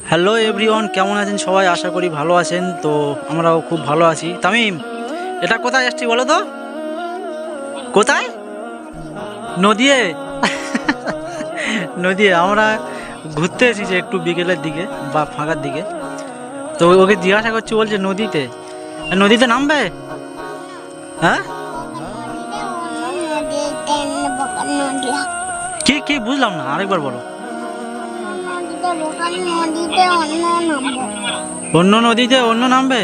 Hello everyone, কেমন আছেন সবাই? আশা করি ভালো আছেন। তো আমরাও খুব ভালো আছি। তামিম, এটা কোথায় আসছি বলো তো? কোথায়? নদিয়ে। নদিয়ে আমরা ঘুরতে এসেছি একটু বিকেলের দিকে বা ফাঁকার দিকে। তো ওকে জিজ্ঞাসা করছি, বলছে নদীতে। নদীতে নামবে? হ্যাঁ, কি কি বুঝলাম না, আরেকবার বলো। অন্য নদীতে অন্য নামবে?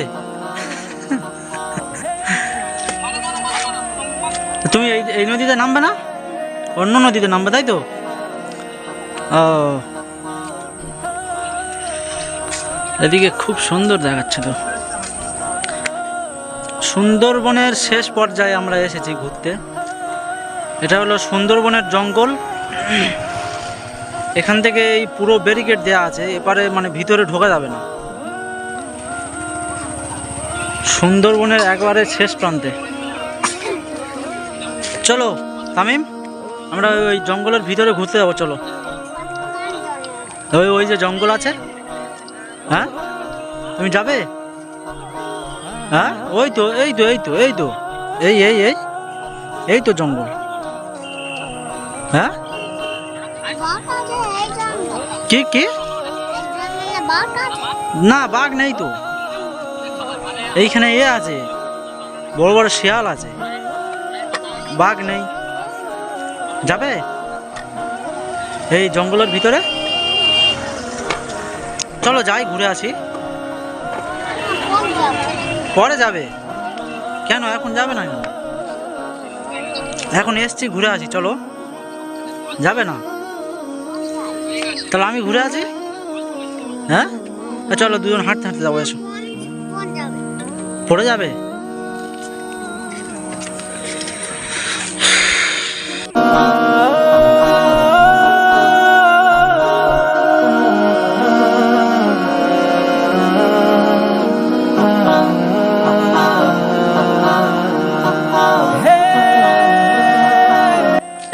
তুমি এই নদীতে নামবে না, অন্য নদীতে নামবে, তাই তো? ও, এদিকে খুব সুন্দর দেখাচ্ছে তো। সুন্দরবনের শেষ পর্যায়ে আমরা এসেছি ঘুরতে। এটা হলো সুন্দরবনের জঙ্গল। এখান থেকে এই পুরো ব্যারিকেড দেওয়া আছে, এপারে মানে ভিতরে ঢোকা যাবে না। সুন্দরবনের একবারে শেষ প্রান্তে। চলো তামিম, আমরা ওই জঙ্গলের ভিতরে ঘুরতে যাবো, চলো। ওই ওই যে জঙ্গল আছে, হ্যাঁ তুমি যাবে? হ্যাঁ, ওই তো এই তো এই তো এই তো এই এই এই এই তো জঙ্গল। হ্যাঁ, কি কি? না, বাঘ নেই তো এইখানে। এ আছে, বড় বড় শিয়াল আছে, বাঘ নেই। যাবে এই জঙ্গলের ভিতরে? চলো যাই, ঘুরে আসি। পরে যাবে কেন? এখন যাবে না কেন? এখন এসছি, ঘুরে আসি, চলো। যাবে না? তাহলে আমি ঘুরে আছি। হ্যাঁ, চলো দুজন হাঁটতে হাঁটতে যাবো, এসো। পড়ে যাবে?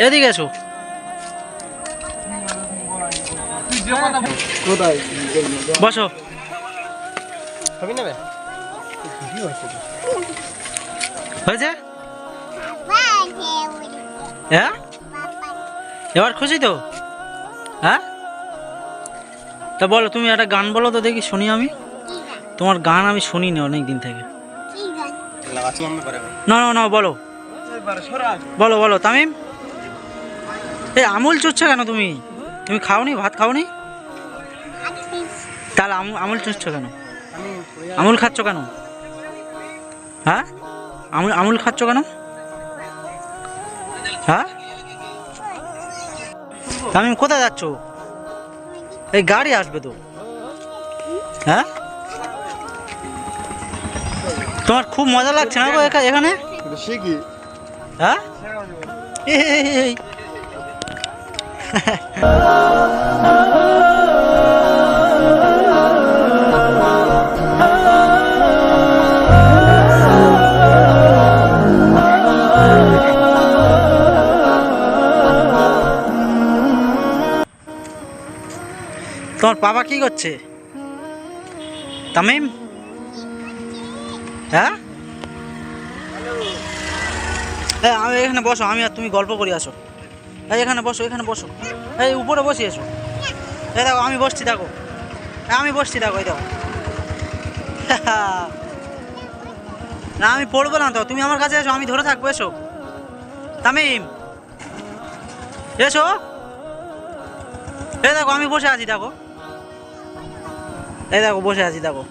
এদিকে এসো। বসো। হয়েছে? হ্যাঁ, এবার খুশি তো? হ্যাঁ, তা বলো, তুমি একটা গান বলো তো দেখি, শুনি আমি। তোমার গান আমি শুনিনি অনেক দিন থেকে। না না না, বলো বলো বলো তামিম। এই আমুল চুচ্ছ কেন তুমি? তুমি খাওনি, ভাত খাওনি? তাহলে আমুল চুচ্ছ কেন? আমুল খাচ্ছ কেন? হ্যাঁ, আমুল খাচ্ছ কেন? হ্যাঁ, তামিম কোথায় যাচ্ছ? এই গাড়ি আসবে তো। হ্যাঁ, তোমার খুব মজা লাগছে না গো এখানে? হ্যাঁ, এই তোমার বাবা কি করছে তামিম? হ্যাঁ, আমি এখানে বসো, আমি আর তুমি গল্প করি, আসো। এই এখানে বসো, এখানে বসো, এই উপরে বসি, এসো। এই দেখো আমি বসছি, দেখো আমি বসছি, দেখো এই দেখো। না, আমি পড়বো না তো, তুমি আমার কাছে এসো, আমি ধরে থাকবো, এসো তামিম, এসো। এই দেখো আমি বসে আছি, দেখো এই দেখো বসে আছি, দেখো।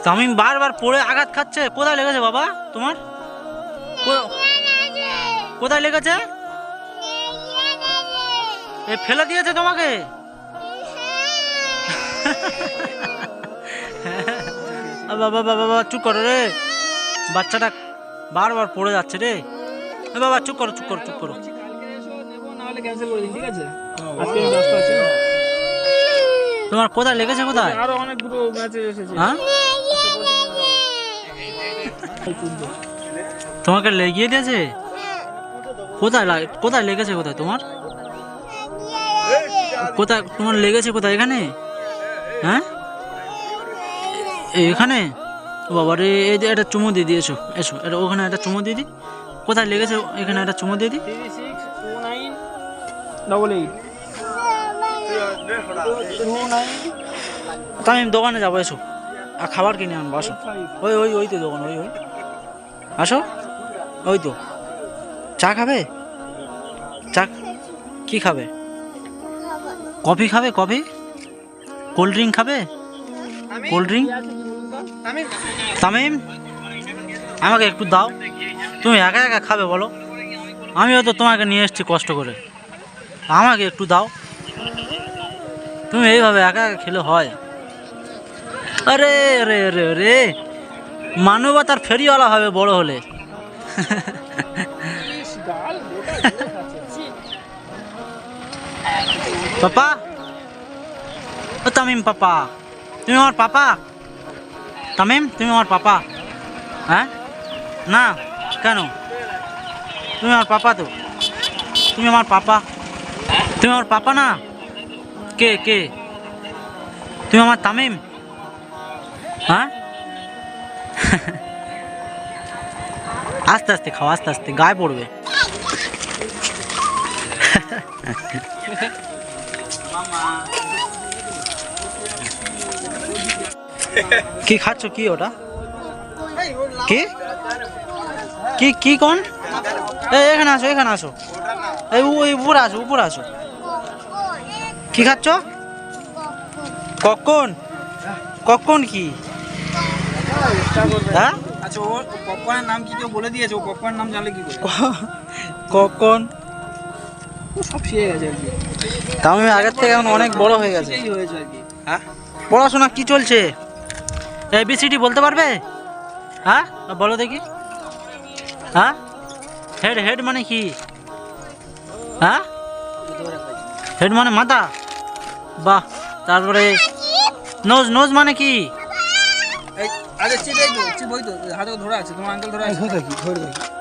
তামিম বারবার পড়ে আঘাত খাচ্ছে। কোথায় লেগেছে বাবা তোমার? কোথায় লেগেছে? এ ফেলে দিয়েছে তোমাকে? বাবা বাবা বাবা, চুপ করো রে, বাচ্চাটা বারবার পড়ে যাচ্ছে রে। এ বাবা চুপ করো চুপ করো চুপ করো। কালকে এসো নেবো, না হলে ক্যান্সেল করে দিন, ঠিক আছে? আজকে আমি ব্যস্ত আছি। তোমার কোথায় লেগেছে কোথায়? আরো অনেকগুলো ম্যাচে এসেছে। হ্যাঁ তোমাকে লেগিয়ে দিয়েছে? কোথায় কোথায় লেগেছে কোথায় তোমার? কোথায় তোমার লেগেছে কোথায়? এখানে? হ্যাঁ এখানে? ও বাবা রে, এই যে একটা চুমু দিয়ে দিয়েছো, এসো এটা ওখানে একটা চুমু দিয়ে দিই। কোথায় লেগেছে? এখানে একটা চুমু দিয়ে দিই। 36298829। তো আমি দোকানে যাবো, এসো আর খাবার কিনে আনবো। আসো, ওই ওই ওই তো দোকান, ওই ওই আসো, ওই তো। চা খাবে? চা কি খাবে? কফি খাবে? কফি? কোল্ড ড্রিঙ্ক খাবে? Cold drink? তামিম আমাকে একটু দাও। তুমি একা একা খাবে বলো? আমিও তো তোমাকে নিয়ে এসেছি কষ্ট করে, আমাকে একটু দাও। তুমি এইভাবে একা একা খেলে হয়? আরে আরে আরে আরে, মানবতার ফেরিওয়ালা হবে বড় হলে। পাপা, ও তামিম পাপা, তুমি আমার পাপা? তামিম তুমি আমার পাপা? হ্যাঁ না কেন? তুমি আমার পাপা তো, তুমি আমার পাপা, তুমি আমার পাপা না? কে কে? তুমি আমার তামিম? হ্যাঁ আস্তে আস্তে খাও, আস্তে আস্তে গায়ে পড়বে। কি খাচ্ছ? কি ওটা? কি কি কি কোন? এখানে আসো, এখানে আসো, এই উপরে আসো, উপরে আসো। কি খাচ্ছ? কখন? কখন কি? হ্যাঁ আচ্ছা, ও পপকর্নের নাম কি কেউ বলে দিয়েছে? ও পপকর্নের নাম জানলে কি করে? কখন? ও সব শিখে গেছে আর কি। আমি আগের থেকে এখন অনেক বড় হয়ে গেছে। এই হয়েছে আর কি। হ্যাঁ পড়াশোনা কি চলছে? এবিসিডি বলতে পারবে? হ্যাঁ বলো দেখি। হ্যাঁ হেড হেড মানে কি? হ্যাঁ হেড মানে মাথা? বাহ। তারপরে নোজ, নোজ মানে কি? এই আরে চিপ, এই তো চিপ, ওই তো হাতে ধরে আছে, তোমার আঙ্কেল ধরে আছে। ধরে দেখি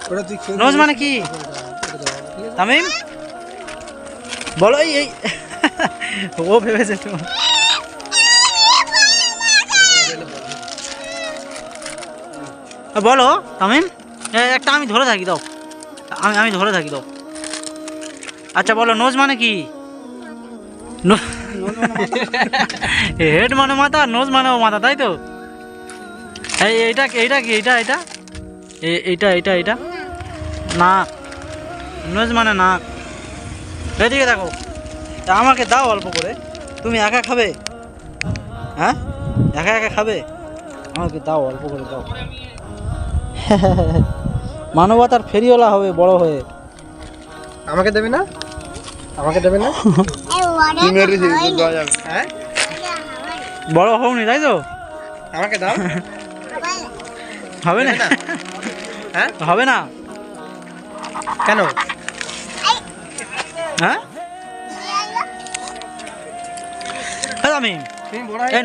ওটা তুই খেয়ে নোজ মানে কি? তামিম বলো। এই ও ভেবেছে তো। বলো তামিম, একটা আমি ধরে থাকি দাও, আমি ধরে থাকি দাও। আচ্ছা বলো নোজ মানে কি? হেড মানে মাথা, নোজ মানেও মাথা, তাই তো? এইটা এইটা কি? এইটা এইটা এইটা এইটা এইটা নাক, নোজ মানে নাক। এদিকে দেখো, আমাকে দাও অল্প করে। তুমি একা খাবে? হ্যাঁ একা একা খাবে? আমাকে দাও অল্প করে দাও। মানবতার ফেরিওয়ালা হবে বড় হয়ে। আমাকে দেবে না? আমাকে দেবে না? হ্যাঁ বড় হওনি তাই তো? আমাকে দাও। হবে না? হ্যাঁ হবে না কেন? হ্যাঁ আমি তুমি বড়